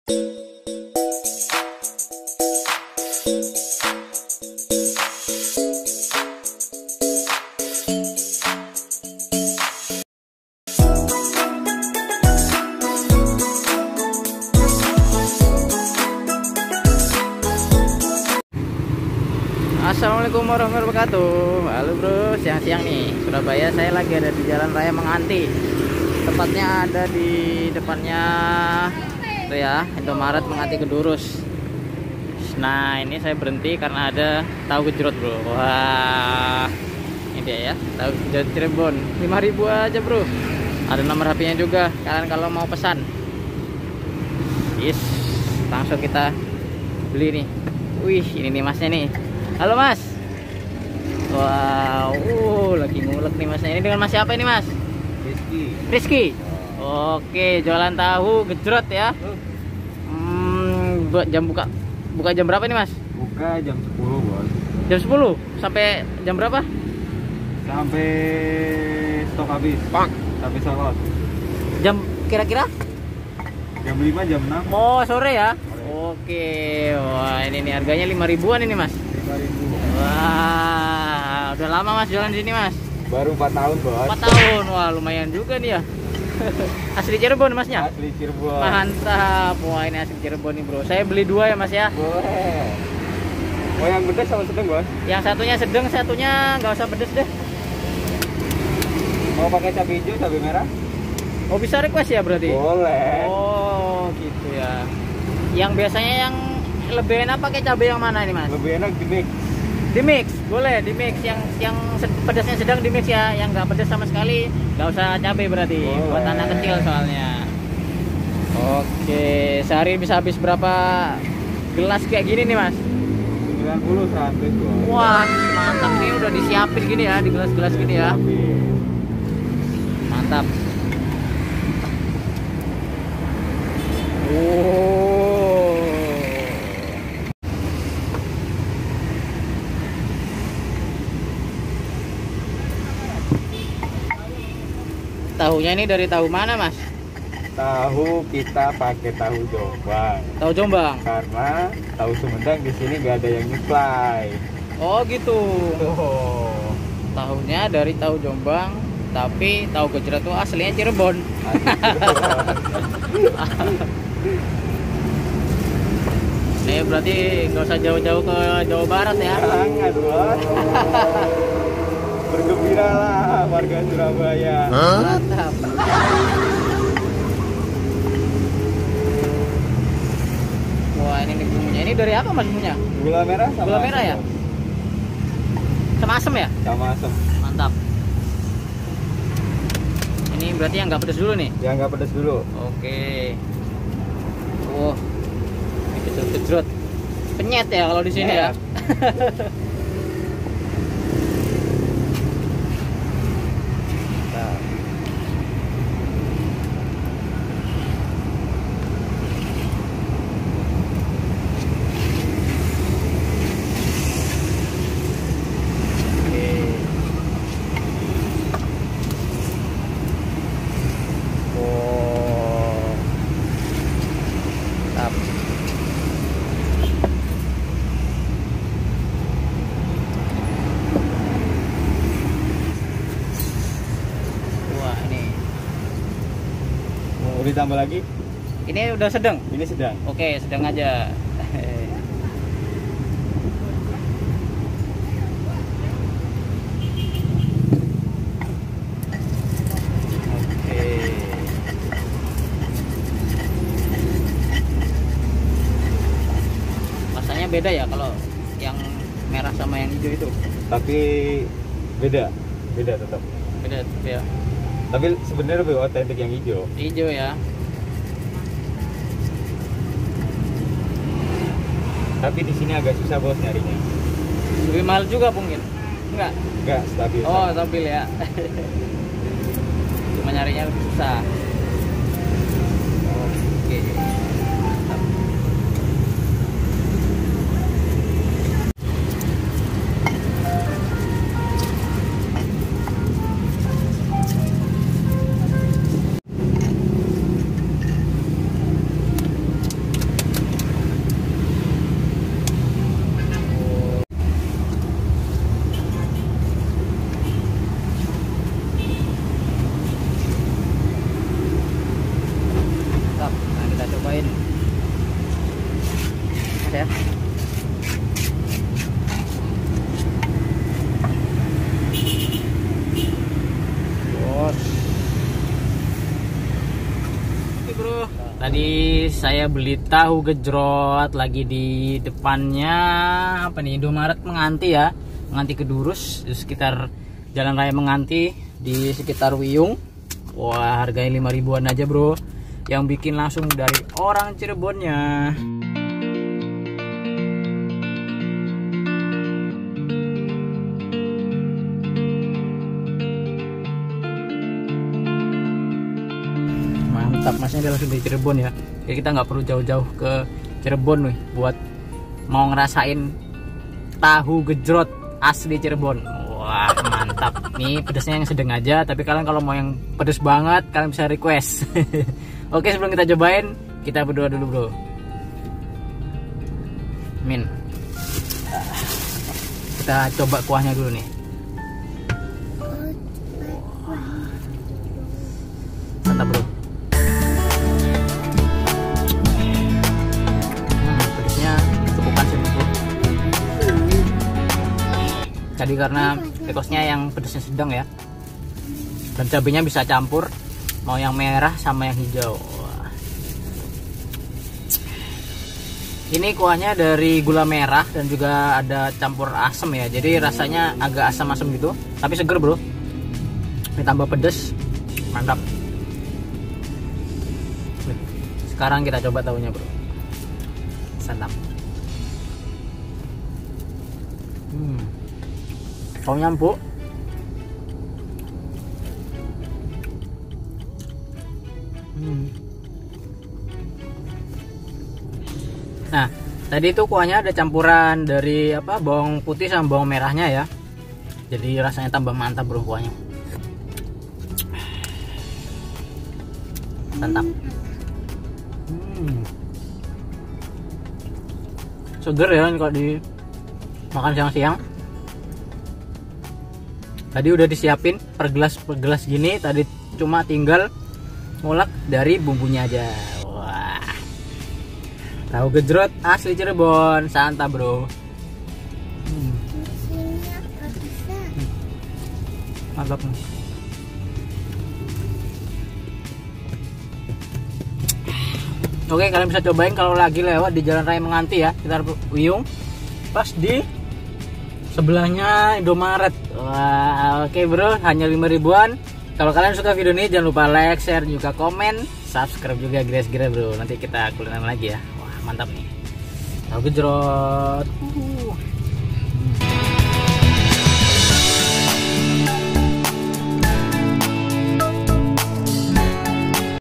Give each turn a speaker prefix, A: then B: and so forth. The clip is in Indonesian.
A: Assalamualaikum warahmatullahi wabarakatuh. Halo bro, siang-siang nih Surabaya. Saya lagi ada di Jalan Raya Menganti. Tepatnya ada di depannya itu ya, Indomaret Menganti Kedurus. Nah ini saya berhenti karena ada tahu gejrot bro. Wah, ini dia ya, tahu gejrot Cirebon 5.000 aja bro. Ada nomor HP-nya juga kalian kalau mau pesan. Yes, langsung kita beli nih. Wih, ini nih masnya nih. Halo mas. Wow, lagi ngulek nih masnya. Ini dengan mas siapa ini mas? Rizky. Oke, jualan tahu gejrot ya. Jam buka jam berapa ini mas?
B: Buka jam 10 bos.
A: Jam 10 sampai jam berapa?
B: Sampai stok habis. Sampai sold.
A: Jam kira-kira?
B: Jam 5 jam 6.
A: Oh sore ya. Oke, wah ini nih harganya 5.000-an ini mas.
B: 5.000.
A: Wah, udah lama mas jualan di sini mas?
B: Baru 4 tahun bos.
A: 4 tahun, wah lumayan juga nih ya. Asli Cirebon masnya?
B: Asli Cirebon.
A: Mantap, wah ini asli Cirebon nih bro. Saya beli 2 ya mas ya?
B: Boleh. Oh yang pedas sama sedang bos?
A: Yang satunya sedang, satunya nggak usah pedes deh.
B: Mau pakai cabai hijau, cabai merah?
A: Oh bisa request ya berarti?
B: Boleh.
A: Oh gitu ya. Yang biasanya yang lebih enak pakai cabai yang mana ini mas?
B: Lebih enak di mix.
A: Di mix, boleh di mix. Yang pedasnya sedang di mix ya. Yang nggak pedas sama sekali nggak usah cabai berarti.
B: Boleh.
A: Buat anak kecil soalnya. Oke, sehari bisa habis berapa gelas kayak gini nih mas?
B: 90 100 bos.
A: Wah mantap nih, udah disiapin gini ya di gelas-gelas gini ya. Mantap. Tahunya ini dari tahu mana mas?
B: Tahu kita pakai tahu Jombang.
A: Tahu Jombang.
B: Karena tahu Sumedang di sini nggak ada yang nyuplai.
A: Oh gitu.
B: Oh.
A: Tahunya dari tahu Jombang, tapi tahu gejrot itu aslinya Cirebon. Nih berarti nggak usah jauh-jauh ke Jawa Barat ya?
B: Sangat bos. Bergembiralah warga Surabaya.
A: Mantap. Wah ini nih bumbunya. Ini dari apa mas bumbunya?
B: Gula merah sama
A: Gula merah ya?
B: asam.
A: Sama asem ya?
B: Sama asam.
A: Mantap. Ini berarti yang nggak pedas dulu nih?
B: Yang nggak pedas dulu.
A: Oke. Wah, ini gejrot-gejrot. Penyet ya kalau di sini ya.
B: Mau ditambah lagi?
A: Ini udah sedang?
B: Ini sedang.
A: Oke, sedang aja. Oke. Rasanya beda ya kalau yang merah sama yang hijau itu?
B: Tapi beda tetap.
A: Beda ya.
B: Tapi sebenarnya lebih otentik yang hijau.
A: Hijau ya.
B: Tapi di sini agak susah bos nyarinya.
A: Lebih mahal juga mungkin? Enggak?
B: Enggak stabil.
A: Oh stabil ya. Cuma nyarinya lebih susah. Oke. Mantap. ya. Oke bro, tadi saya beli tahu gejrot lagi di depannya apa nih, Indomaret Menganti ya, Menganti Kedurus di sekitar Jalan Raya Menganti di sekitar Wiyung. Wah, harganya 5 ribuan aja bro, yang bikin langsung dari orang Cirebonnya. Mantap, masnya dia langsung dari Cirebon ya. Jadi kita nggak perlu jauh-jauh ke Cirebon nih buat mau ngerasain tahu gejrot asli Cirebon. Wah, mantap. Nih pedasnya yang sedang aja, tapi kalian kalau mau yang pedas banget kalian bisa request. Oke, sebelum kita cobain, kita berdoa dulu bro. Min. Kita coba kuahnya dulu nih. Mantap bro. Pedasnya cukupan sih bro. Tadi karena tekosnya yang pedasnya sedang ya, dan cabenya bisa campur, mau yang merah sama yang hijau. Wah. Ini kuahnya dari gula merah dan juga ada campur asam ya, jadi rasanya agak asam-asam gitu, tapi seger bro. Ditambah pedas, mantap. Sekarang kita coba tahunya bro. Santap. Tahunya empuk. Nah, tadi itu kuahnya ada campuran dari apa, bawang putih sama bawang merahnya ya. Jadi rasanya tambah mantap bro kuahnya. Mantap. Seger ya kalau di makan siang-siang. Tadi udah disiapin per gelas gini, tadi cuma tinggal ngulek dari bumbunya aja. Wah, tahu gejrot asli Cirebon, santap bro. Mantap. Oke, kalian bisa cobain kalau lagi lewat di Jalan Raya Menganti ya, sekitar Wiyung, pas di sebelahnya Indomaret. Wah, oke bro, hanya 5 ribuan. Kalau kalian suka video ini jangan lupa like, share, juga komen, subscribe juga guys bro. Nanti kita kulineran lagi ya. Wah, mantap nih. Tahu gejrot.